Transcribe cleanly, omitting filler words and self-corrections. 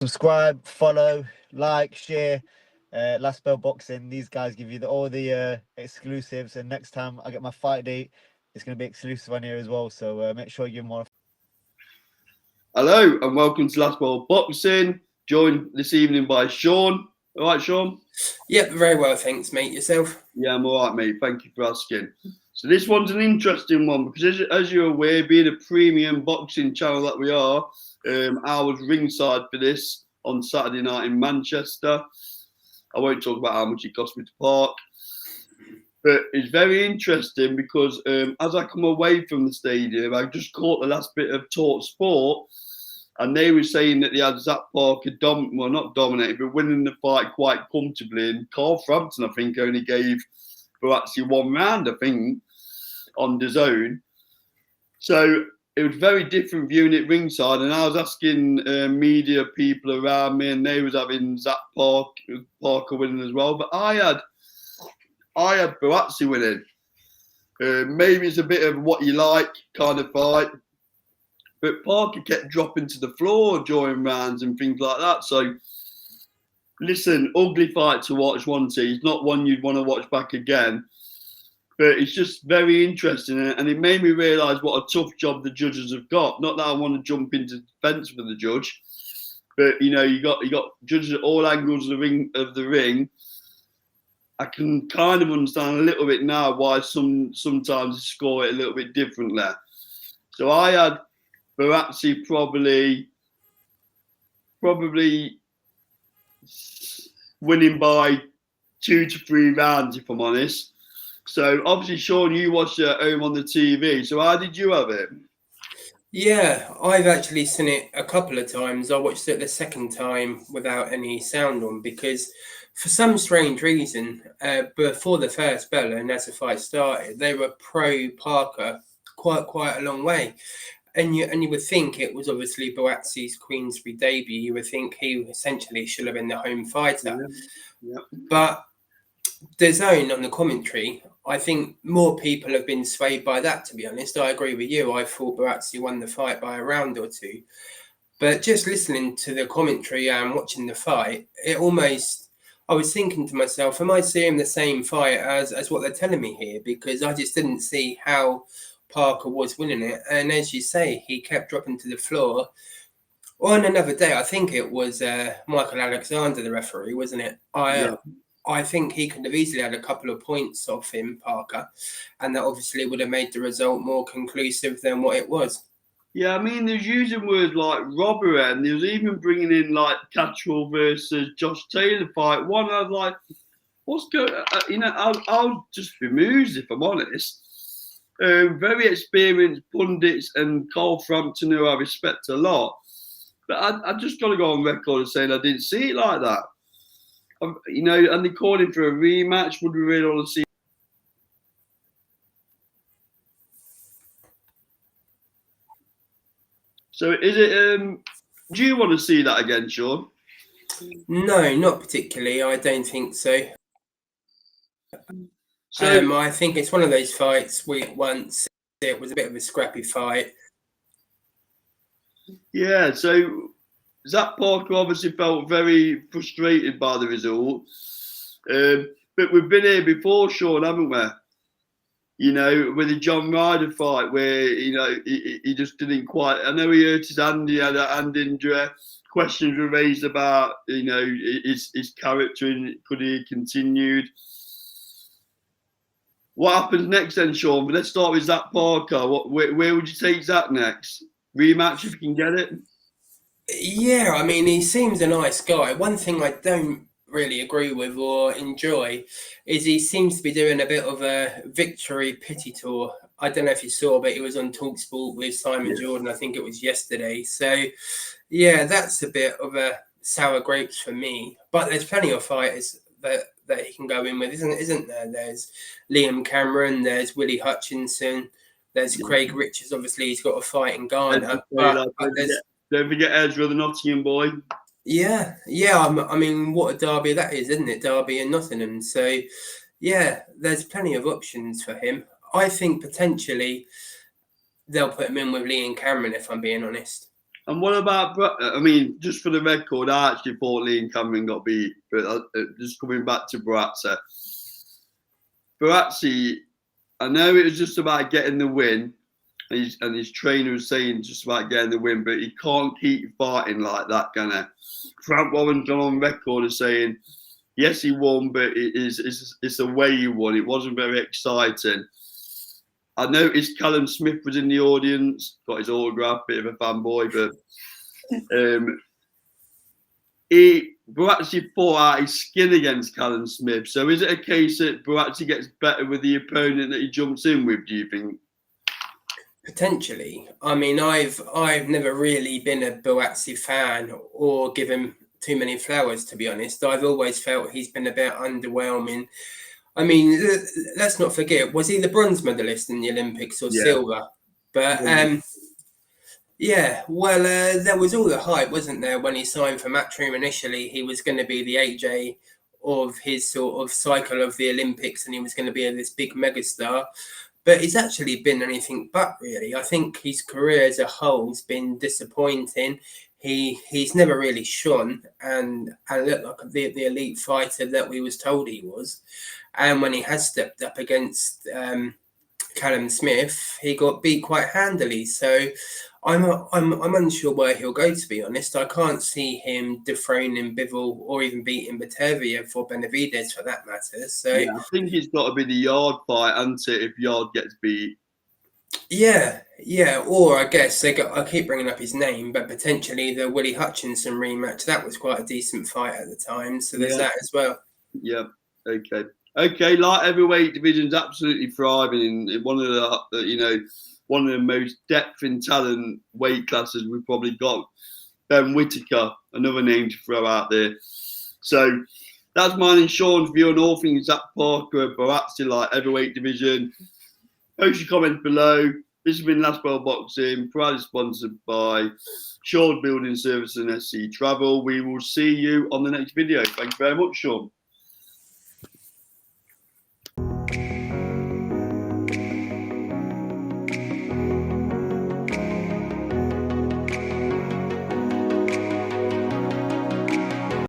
Subscribe, follow, like, share. Last Bell Boxing. These guys give you all the exclusives, and next time I get my fight date, it's going to be exclusive on here as well. So make sure you give them all. Hello and welcome to Last Bell Boxing. Joined this evening by Sean. All right, Sean? Yep, very well, thanks, mate. Yourself? Yeah, I'm all right, mate. Thank you for asking. So this one's an interesting one because, as you're aware, being a premium boxing channel that we are, I was ringside for this on Saturday night in Manchester. I won't talk about how much it cost me to park, but it's very interesting because as I come away from the stadium, I just caught the last bit of Talk Sport, and they were saying that they had Zac Parker not dominated, but winning the fight quite comfortably. And Carl Frampton, I think, only gave Buatsi one round, I think, on the zone. So it was very different viewing it ringside, and I was asking media people around me, and they was having Zac Parker winning as well. But I had Buatsi winning. Maybe it's a bit of what you like kind of fight, but Parker kept dropping to the floor during rounds and things like that. So listen, ugly fight to watch, wasn't it? It's not one you'd want to watch back again. But it's just very interesting, and it made me realise what a tough job the judges have got. Not that I want to jump into defence for the judge, but you got judges at all angles of the ring. I can kind of understand a little bit now why sometimes score it a little bit differently. So I had Buatsi probably winning by 2 to 3 rounds, if I'm honest. So obviously, Sean, you watched it at home on the TV. So how did you have it? Yeah, I've actually seen it a couple of times. I watched it the second time without any sound on because, for some strange reason, before the first bell and as the fight started, they were pro Parker quite a long way. And you would think it was obviously Buatsi's Queensberry debut. You would think he essentially should have been the home fighter. Yeah. But the zone on the commentary, I think more people have been swayed by that, to be honest. I agree with you. I thought Buatsi won the fight by a round or two. But just listening to the commentary and watching the fight, I was thinking to myself, am I seeing the same fight as what they're telling me here? Because I just didn't see how Parker was winning it. And as you say, he kept dropping to the floor. On another day, I think it was Michael Alexander, the referee, wasn't it? I think he could have easily had a couple of points off him, Parker, and that obviously would have made the result more conclusive than what it was. Yeah, I mean, there's using words like robbery, and there was even bringing in like Catchwell versus Josh Taylor fight. One, I was like, what's going on? I'll just bemused, if I'm honest. Very experienced pundits and Carl Frampton, who I respect a lot. But I just got to go on record and saying I didn't see it like that. And they're calling for a rematch. Would we really want to see? So is it? Do you want to see that again, Sean? No, not particularly. I don't think so. I think it's one of those fights once it was a bit of a scrappy fight. Yeah, so Zac Parker obviously felt very frustrated by the result. But we've been here before, Sean, haven't we? With the John Ryder fight where, he just didn't quite... I know he hurt his hand, he had a hand injury. Questions were raised about, his character and could he have continued. What happens next then, Sean? But let's start with Zac Parker. Where would you take Zac next? Rematch if you can get it? Yeah, I mean, he seems a nice guy. One thing I don't really agree with or enjoy is he seems to be doing a bit of a victory pity tour. I don't know if you saw, but he was on TalkSport with Simon Jordan. I think it was yesterday. So, yeah, that's a bit of a sour grapes for me. But there's plenty of fighters that he can go in with, isn't there? There's Liam Cameron, there's Willie Hutchinson, there's Craig Richards. Obviously, he's got a fight in Ghana. Don't forget Ezra, the Nottingham boy. Yeah. I mean, what a derby that is, isn't it? Derby and Nottingham. So, yeah, there's plenty of options for him. I think potentially they'll put him in with Liam Cameron, if I'm being honest. And what about, I mean, just for the record, I actually thought Lee and Cameron got beat, but just coming back to Buatsi. Buatsi, I know it was just about getting the win, and his trainer was saying just about getting the win, but he can't keep fighting like that, can he? Frank Warren's gone on record as saying, yes, he won, but it's the way he won. It wasn't very exciting. I noticed Callum Smith was in the audience, got his autograph, bit of a fanboy, but Buatsi fought out his skin against Callum Smith. So is it a case that Buatsi gets better with the opponent that he jumps in with, do you think? Potentially. I mean, I've never really been a Buatsi fan or given too many flowers, to be honest. I've always felt he's been a bit underwhelming. I mean, let's not forget, was he the bronze medalist in the Olympics or silver? But there was all the hype, wasn't there, when he signed for Matchroom initially. He was going to be the AJ of his sort of cycle of the Olympics, and he was going to be this big megastar. But he's actually been anything but, really. I think his career as a whole has been disappointing. He's never really shone and looked like the elite fighter that we was told he was. And when he has stepped up against Callum Smith, he got beat quite handily. So I'm unsure where he'll go, to be honest. I can't see him dethroning Bivol or even beating Batavia for Benavides, for that matter. So yeah, I think it's got to be the Yard fight, hasn't it, if Yard gets beat? Yeah. Or I guess I keep bringing up his name, but potentially the Willie Hutchinson rematch. That was quite a decent fight at the time. So there's that as well. Yeah. Okay. Light heavyweight division's absolutely thriving in one of the one of the most depth in talent weight classes we've probably got. Ben Whittaker, another name to throw out there. So that's mine and Sean's view on all things Zac Parker, Buatsi light heavyweight division. Post your comments below. This has been Last Bell Boxing, proudly sponsored by Sean Building Service and SC Travel. We will see you on the next video. Thank you very much, Sean.